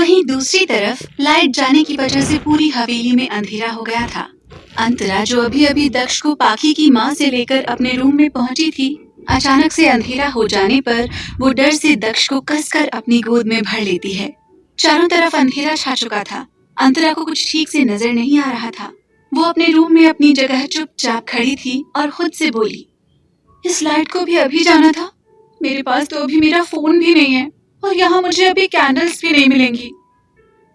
वहीं दूसरी तरफ लाइट जाने की वजह से पूरी हवेली में अंधेरा हो गया था। अंतरा, जो अभी अभी दक्ष को पाखी की माँ से लेकर अपने रूम में पहुंची थी, अचानक से अंधेरा हो जाने पर वो डर से दक्ष को कसकर अपनी गोद में भर लेती है। चारों तरफ अंधेरा छा चुका था। अंतरा को कुछ ठीक से नजर नहीं आ रहा था। वो अपने रूम में अपनी जगह चुपचाप खड़ी थी और खुद से बोली, इस लाइट को भी अभी जाना था। मेरे पास तो अभी मेरा फोन भी नहीं है और यहाँ मुझे अभी कैंडल्स भी नहीं मिलेंगी।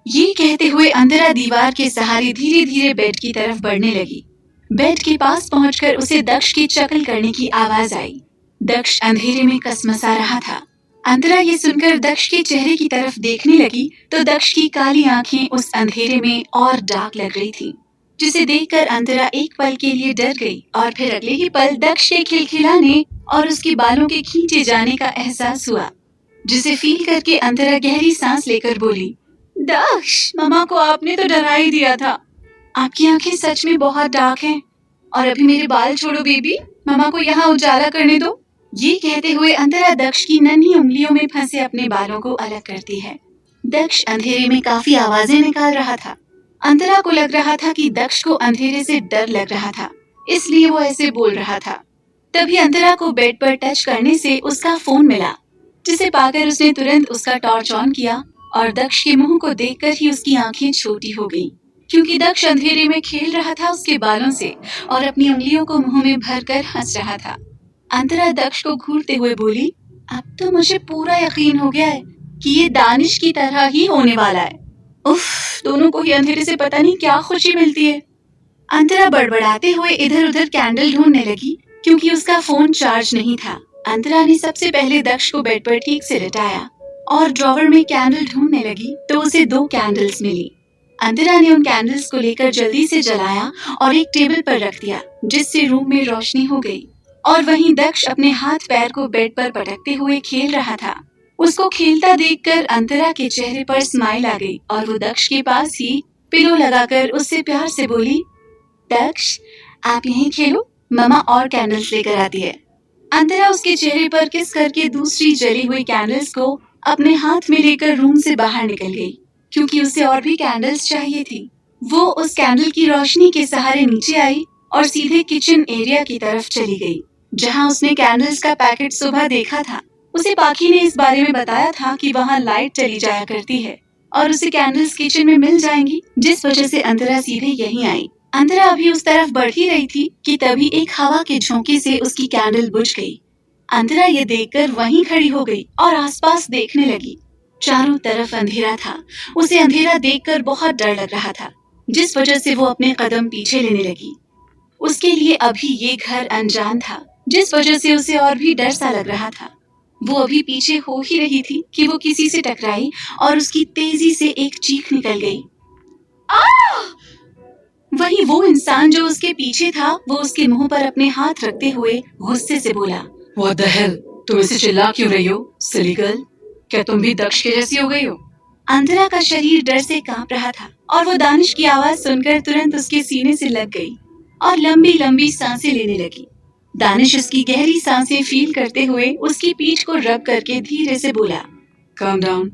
ये कहते हुए अंतरा दीवार के सहारे धीरे धीरे बेड की तरफ बढ़ने लगी। बेड के पास पहुंचकर उसे दक्ष की चकल करने की आवाज आई। दक्ष अंधेरे में कसमसा रहा था। अंतरा ये सुनकर दक्ष के चेहरे की तरफ देखने लगी तो दक्ष की काली आंखें उस अंधेरे में और डार्क लग रही थी, जिसे देखकर अंतरा एक पल के लिए डर गई और फिर अगले ही पल दक्ष के खिलखिलाने और उसके बालों के खींचे जाने का एहसास हुआ, जिसे फील करके अंतरा गहरी सांस लेकर बोली, दक्ष, मम्मा को आपने तो डरा ही दिया था। आपकी आंखें सच में बहुत डार्क हैं। और अभी मेरे बाल छोड़ो बेबी, मम्मा को यहाँ उजाला करने दो। ये कहते हुए अंतरा दक्ष की नन्ही उंगलियों में फंसे अपने बालों को अलग करती है। दक्ष अंधेरे में काफी आवाजें निकाल रहा था। अंतरा को लग रहा था कि दक्ष को अंधेरे से डर लग रहा था, इसलिए वो ऐसे बोल रहा था। तभी अंतरा को बेड पर टच करने से उसका फोन मिला, जिसे पाकर उसने तुरंत उसका टॉर्च ऑन किया और दक्ष के मुंह को देखकर ही उसकी आंखें छोटी हो गईं, क्योंकि दक्ष अंधेरे में खेल रहा था उसके बालों से और अपनी उंगलियों को मुंह में भरकर हंस रहा था। अंतरा दक्ष को घूरते हुए बोली, अब तो मुझे पूरा यकीन हो गया है कि ये दानिश की तरह ही होने वाला है। उफ, दोनों को ही अंधेरे से पता नहीं क्या खुशी मिलती है। अंतरा बड़बड़ाते हुए इधर उधर कैंडल ढूंढने लगी, क्योंकि उसका फोन चार्ज नहीं था। अंतरा ने सबसे पहले दक्ष को बेड पर ठीक से लिटाया और ड्रॉवर में कैंडल ढूंढने लगी तो उसे 2 कैंडल्स मिली। अंतरा ने उन कैंडल्स को लेकर जल्दी से जलाया और एक टेबल पर रख दिया, जिससे रूम में रोशनी हो गई। और वहीं दक्ष अपने हाथ पैर को बेड पर पटकते हुए खेल रहा था। उसको खेलता देखकर अंतरा के चेहरे पर स्माइल आ गई और वो दक्ष के पास ही पिलो लगाकर उससे प्यार से बोली, दक्ष, आप यहीं खेलो, मम्मा और कैंडल्स लेकर आती है। अंतरा उसके चेहरे पर किस करके दूसरी जली हुई कैंडल्स को अपने हाथ में लेकर रूम से बाहर निकल गई, क्योंकि उसे और भी कैंडल्स चाहिए थी। वो उस कैंडल की रोशनी के सहारे नीचे आई और सीधे किचन एरिया की तरफ चली गई, जहां उसने कैंडल्स का पैकेट सुबह देखा था। उसे पाखी ने इस बारे में बताया था कि वहां लाइट चली जाया करती है और उसे कैंडल्स किचन में मिल जाएंगी, जिस वजह से अंतरा सीधे यहीं आई। अंतरा अभी उस तरफ बढ़ ही रही थी कि तभी एक हवा के झोंके से उसकी कैंडल बुझ गई। अंतरा ये देखकर वहीं खड़ी हो गई और आसपास देखने लगी। चारों तरफ अंधेरा था। उसे अंधेरा देखकर बहुत डर लग रहा था, जिस वजह से वो अपने कदम पीछे लेने लगी। उसके लिए अभी ये घर अनजान था, जिस वजह से उसे और भी डर सा लग रहा था। वो अभी पीछे हो ही रही थी कि वो किसी से टकराई और उसकी तेजी से एक चीख निकल गई। वहीं वो इंसान जो उसके पीछे था, वो उसके मुंह पर अपने हाथ रखते हुए गुस्से से बोला, What the hell? तुम इसे चिल्ला क्यों रही हो, सिली गर्ल? क्या तुम भी दक्ष के जैसी हो गई हो? अंतरा का शरीर डर से कांप रहा था और वो दानिश की आवाज सुनकर तुरंत उसके सीने से लग गई और लंबी लंबी सांसें लेने लगी। दानिश उसकी गहरी सांसें फील करते हुए उसकी पीठ को रब करके धीरे से बोला, Calm down.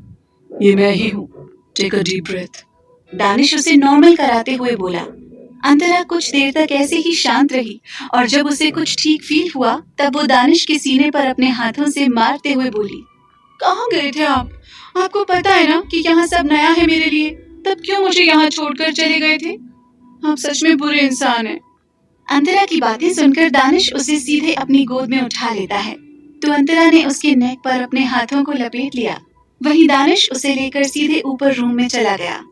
ये मैं ही हूँ. Take a deep breath. Danish उसे नॉर्मल कराते हुए बोला। अंतरा कुछ देर तक ऐसे ही शांत रही और जब उसे कुछ ठीक फील हुआ तब वो दानिश के सीने पर अपने हाथों से मारते हुए बोली, कहाँ गए थे आप? आपको पता है ना कि यहाँ सब नया है मेरे लिए, तब क्यों मुझे यहाँ छोड़कर चले गए थे? आप सच में बुरे इंसान हैं। अंतरा की बातें सुनकर दानिश उसे सीधे अपनी गोद में उठा लेता है, तो अंतरा ने उसके नेक पर अपने हाथों को लपेट लिया। वहीं दानिश उसे लेकर सीधे ऊपर रूम में चला गया।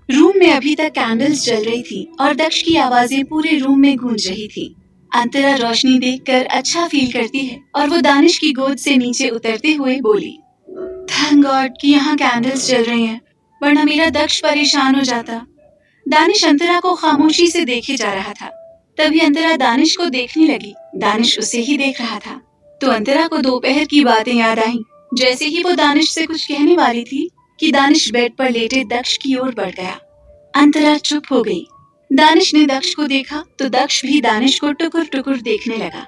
रूम में अभी तक कैंडल्स जल रही थी और दक्ष की आवाजें पूरे रूम में गूंज रही थी। अंतरा रोशनी देखकर अच्छा फील करती है और वो दानिश की गोद से नीचे उतरते हुए बोली, थैंक गॉड कि यहाँ कैंडल्स जल रही हैं, वरना मेरा दक्ष परेशान हो जाता। दानिश अंतरा को खामोशी से देखे जा रहा था। तभी अंतरा दानिश को देखने लगी। दानिश उसे ही देख रहा था, तो अंतरा को दोपहर की बातें याद आईं। जैसे ही वो दानिश से कुछ कहने वाली थी कि दानिश बेड पर लेटे दक्ष की ओर बढ़ गया। अंतरा चुप हो गई। दानिश ने दक्ष को देखा तो दक्ष भी दानिश को टुकुर टुकुर देखने लगा।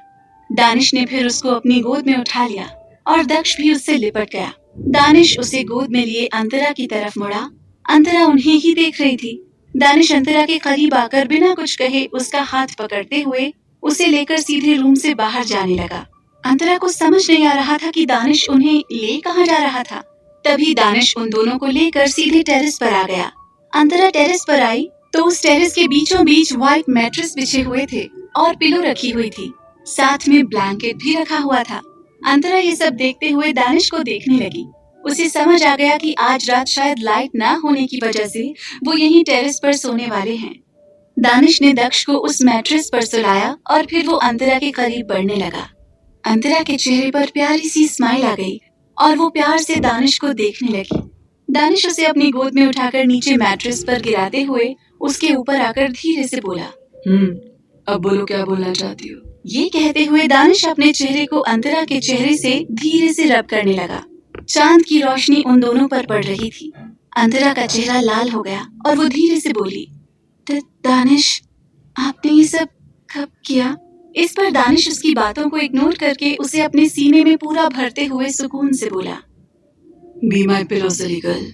दानिश ने फिर उसको अपनी गोद में उठा लिया और दक्ष भी उससे लिपट गया। दानिश उसे गोद में लिए अंतरा की तरफ मुड़ा। अंतरा उन्हें ही देख रही थी। दानिश अंतरा के करीब आकर बिना कुछ कहे उसका हाथ पकड़ते हुए उसे लेकर सीधे रूम से बाहर जाने लगा। अंतरा को समझ नहीं आ रहा था कि दानिश उन्हें ले कहाँ जा रहा था। तभी दानिश उन दोनों को लेकर सीधे टेरेस पर आ गया। अंतरा टेरेस पर आई तो उस टेरेस के बीचों बीच व्हाइट मैट्रेस बिछे हुए थे और पिलो रखी हुई थी। साथ में ब्लैंकेट भी रखा हुआ था। अंतरा ये सब देखते हुए दानिश को देखने लगी। उसे समझ आ गया कि आज रात शायद लाइट ना होने की वजह से वो यहीं टेरेस पर सोने वाले हैं। दानिश ने दक्ष को उस मैट्रेस पर सुलाया और फिर वो अंतरा के करीब बढ़ने लगा। अंतरा के चेहरे पर प्यारी सी स्माइल आ गई और वो प्यार से दानिश को देखने लगी। दानिश उसे अपनी गोद में उठाकर नीचे मैट्रेस पर गिराते हुए उसके ऊपर आकर धीरे से बोला, अब बोलो क्या बोलना चाहती हो। ये कहते हुए दानिश अपने चेहरे को अंतरा के चेहरे से धीरे से रब करने लगा। चांद की रोशनी उन दोनों पर पड़ रही थी। अंतरा का चेहरा लाल हो गया और वो धीरे से बोली, दानिश, आपने ये सब कब किया? इस पर दानिश उसकी बातों को इग्नोर करके उसे अपने सीने में पूरा भरते हुए सुकून से बोला, be my pillow silly girl.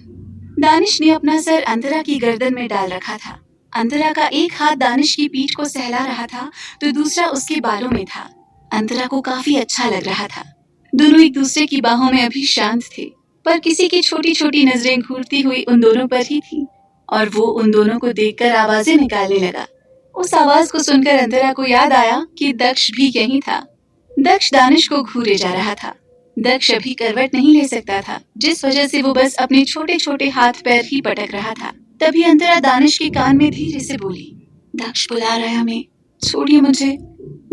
Danish ने अपना सर अंतरा की गर्दन में डाल रखा था। अंतरा का एक हाथ दानिश की पीठ को सहला रहा था तो दूसरा उसके बालों में था। अंतरा को काफी अच्छा लग रहा था। दोनों एक दूसरे की बाहों में अभी शांत थे, पर किसी की छोटी छोटी नजरें घूरती हुई उन दोनों पर ही थी और वो उन दोनों को देखकर आवाजें निकालने लगा। उस आवाज को सुनकर अंतरा को याद आया कि दक्ष भी यहीं था। दक्ष दानिश को घूरे जा रहा था। दक्ष अभी करवट नहीं ले सकता था, जिस वजह से वो बस अपने छोटे छोटे हाथ पैर ही पटक रहा था। तभी अंतरा दानिश के कान में धीरे से बोली, दक्ष बुला रहा है हमें, छोड़िए मुझे।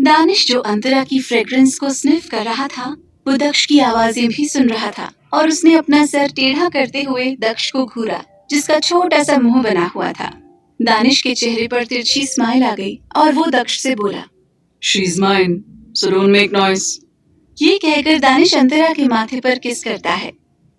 दानिश जो अंतरा की फ्रेग्रेंस को स्निफ कर रहा था, वो दक्ष की आवाजें भी सुन रहा था और उसने अपना सर टेढ़ा करते हुए दक्ष को घूरा, जिसका छोटा सा मुंह बना हुआ था। दानिश के चेहरे पर तिरछी स्माइल आ गई और वो दक्ष से बोला, she is mine, so don't make noise. ये कहकर दानिश अंतरा के माथे पर किस करता है।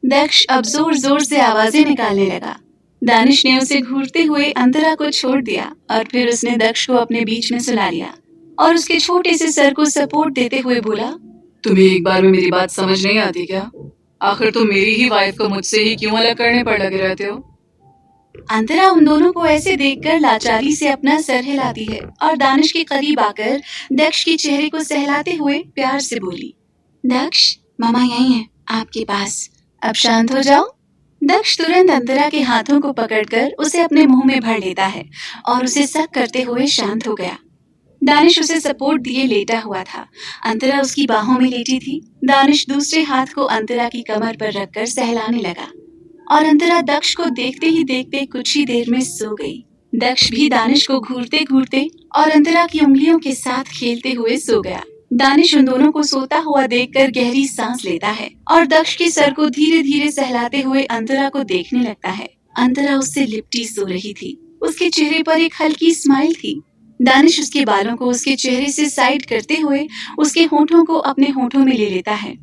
दक्ष अब जोर जोर से आवाजें निकालने लगा। दानिश ने उसे घूरते हुए अंतरा को छोड़ दिया और फिर उसने दक्ष को अपने बीच में सुला लिया और उसके छोटे से सर को सपोर्ट देते हुए बोला, तुम्हें एक बार में मेरी बात समझ नहीं आती क्या? आखिर तुम मेरी ही वाइफ को मुझसे ही क्यों अलग करने पर लगे रहते हो? अंतरा उन दोनों को ऐसे देखकर लाचारी से अपना सर हिलाती है और दानिश के करीब आकर दक्ष के चेहरे को सहलाते हुए प्यार से बोली, दक्ष, मामा यहीं है आपके पास, अब शांत हो जाओ। दक्ष तुरंत अंतरा के हाथों को पकड़कर उसे अपने मुंह में भर लेता है और उसे सक करते हुए शांत हो गया। दानिश उसे सपोर्ट दिए लेटा हुआ था। अंतरा उसकी बाहों में लेटी थी। दानिश दूसरे हाथ को अंतरा की कमर पर रखकर सहलाने लगा और अंतरा दक्ष को देखते ही देखते कुछ ही देर में सो गई। दक्ष भी दानिश को घूरते घूरते और अंतरा की उंगलियों के साथ खेलते हुए सो गया। दानिश उन दोनों को सोता हुआ देखकर गहरी सांस लेता है और दक्ष के सर को धीरे धीरे सहलाते हुए अंतरा को देखने लगता है। अंतरा उससे लिपटी सो रही थी। उसके चेहरे पर एक हल्की स्माइल थी। दानिश उसके बालों को उसके चेहरे से साइड करते हुए उसके होठों को अपने होठों में ले लेता है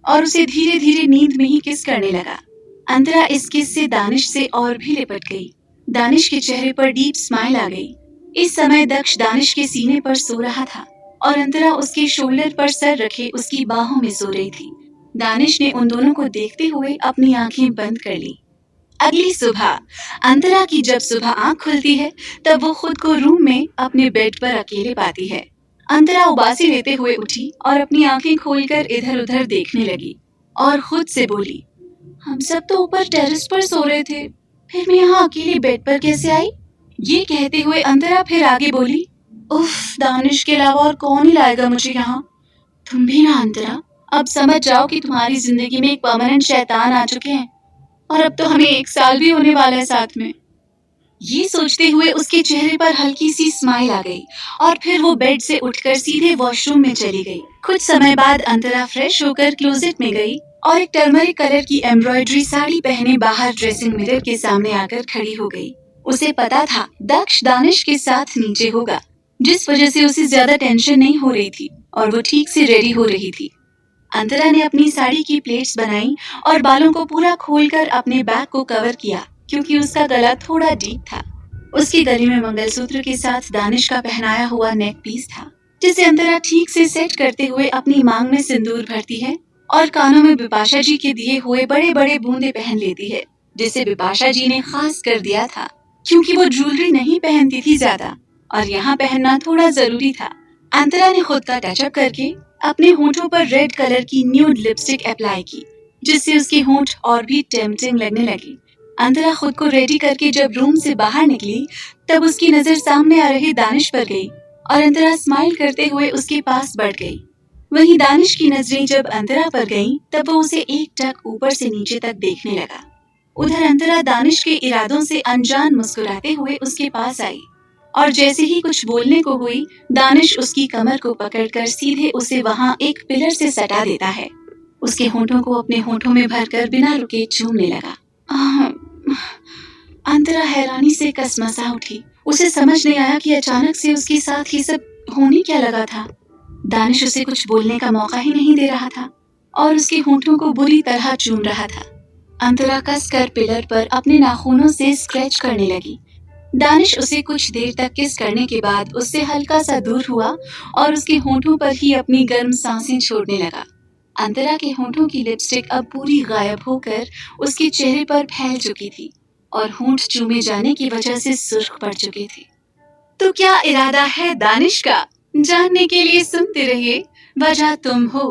और उसे धीरे धीरे नींद में ही किस करने लगा। अंतरा इस किस से दानिश से और भी लिपट गई। दानिश के चेहरे पर डीप स्माइल आ गई। इस समय दक्ष दानिश के सीने पर सो रहा था और अंतरा उसके शोल्डर पर सर रखे उसकी बाहों में सो रही थी। दानिश ने उन दोनों को देखते हुए अपनी आंखें बंद कर ली। अगली सुबह अंतरा की जब सुबह आंख खुलती है तब वो खुद को रूम में अपने बेड पर अकेले पाती है। अंतरा उबासी लेते हुए उठी और अपनी आंखें खोलकर इधर उधर देखने लगी और खुद से बोली, हम सब तो ऊपर टेरेस पर सो रहे थे, फिर मैं यहाँ अकेली बेड पर कैसे आई? ये कहते हुए अंतरा फिर आगे बोली, उफ, दानिश के अलावा और कौन ही लाएगा मुझे यहाँ? तुम भी ना अंतरा, अब समझ जाओ कि तुम्हारी जिंदगी में एक परमानेंट शैतान आ चुके हैं और अब तो हमें 1 साल भी होने वाला है साथ में। ये सोचते हुए उसके चेहरे पर हल्की सी स्माइल आ गई और फिर वो बेड से उठकर सीधे वॉशरूम में चली गई। कुछ समय बाद अंतरा फ्रेश होकर क्लोजेट में गई और एक टर्मरिक कलर की एम्ब्रॉयडरी साड़ी पहने बाहर ड्रेसिंग मिरर के सामने आकर खड़ी हो गई। उसे पता था दक्ष दानिश के साथ नीचे होगा, जिस वजह से उसे ज्यादा टेंशन नहीं हो रही थी और वो ठीक से रेडी हो रही थी। अंतरा ने अपनी साड़ी की प्लेट्स बनाई और बालों को पूरा खोलकर अपने बैक को कवर किया क्योंकि उसका गला थोड़ा डीप था। उसके गले में मंगलसूत्र के साथ दानिश का पहनाया हुआ नेक पीस था, जिसे अंतरा ठीक से सेट करते हुए अपनी मांग में सिंदूर भरती है और कानों में बिपाशा जी के दिए हुए बड़े बड़े बूंदे पहन लेती है, जिसे बिपाशा जी ने खास कर दिया था, क्योंकि वो ज्वेलरी नहीं पहनती थी ज्यादा और यहाँ पहनना थोड़ा जरूरी था। अंतरा ने खुद का टचअप करके अपने होठों पर रेड कलर की न्यूड लिपस्टिक अप्लाई की, जिससे उसके होंठ और भी टेम्पटिंग लगने लगे। अंतरा खुद को रेडी करके जब रूम से बाहर निकली, तब उसकी नजर सामने आ रहे दानिश पर गई और अंतरा स्माइल करते हुए उसके पास बढ़ गई। वहीं दानिश की नजरें जब अंतरा पर गईं, तब वो उसे एक टक ऊपर से नीचे तक देखने लगा। उधर अंतरा दानिश के इरादों से अनजान मुस्कुराते हुए उसके पास आई और जैसे ही कुछ बोलने को हुई, दानिश उसकी कमर को पकड़कर सीधे उसे वहां एक पिलर से सटा देता है। उसके होठों को अपने होठों में भरकर बिना रुके चूमने लगा। अंतरा हैरानी से कसमसा उठी। उसे समझ नहीं आया कि अचानक से उसके साथ ये सब होने क्या लगा था। दानिश उसे कुछ बोलने का मौका ही नहीं दे रहा था और उसके होठों को बुरी तरह चूम रहा था। अंतरा कसकर पिलर पर अपने नाखूनों से स्क्रैच करने लगी। दानिश उसे कुछ देर तक किस करने के बाद उससे हल्का सा दूर हुआ और उसके होठों पर ही अपनी गर्म सांसें छोड़ने लगा। अंतरा के होठों की लिपस्टिक अब पूरी गायब होकर उसके चेहरे पर फैल चुकी थी और होंठ चूमे जाने की वजह से सुर्ख पड़ चुकी थी। तो क्या इरादा है दानिश का? जानने के लिए सुनते रहिए वजह तुम हो।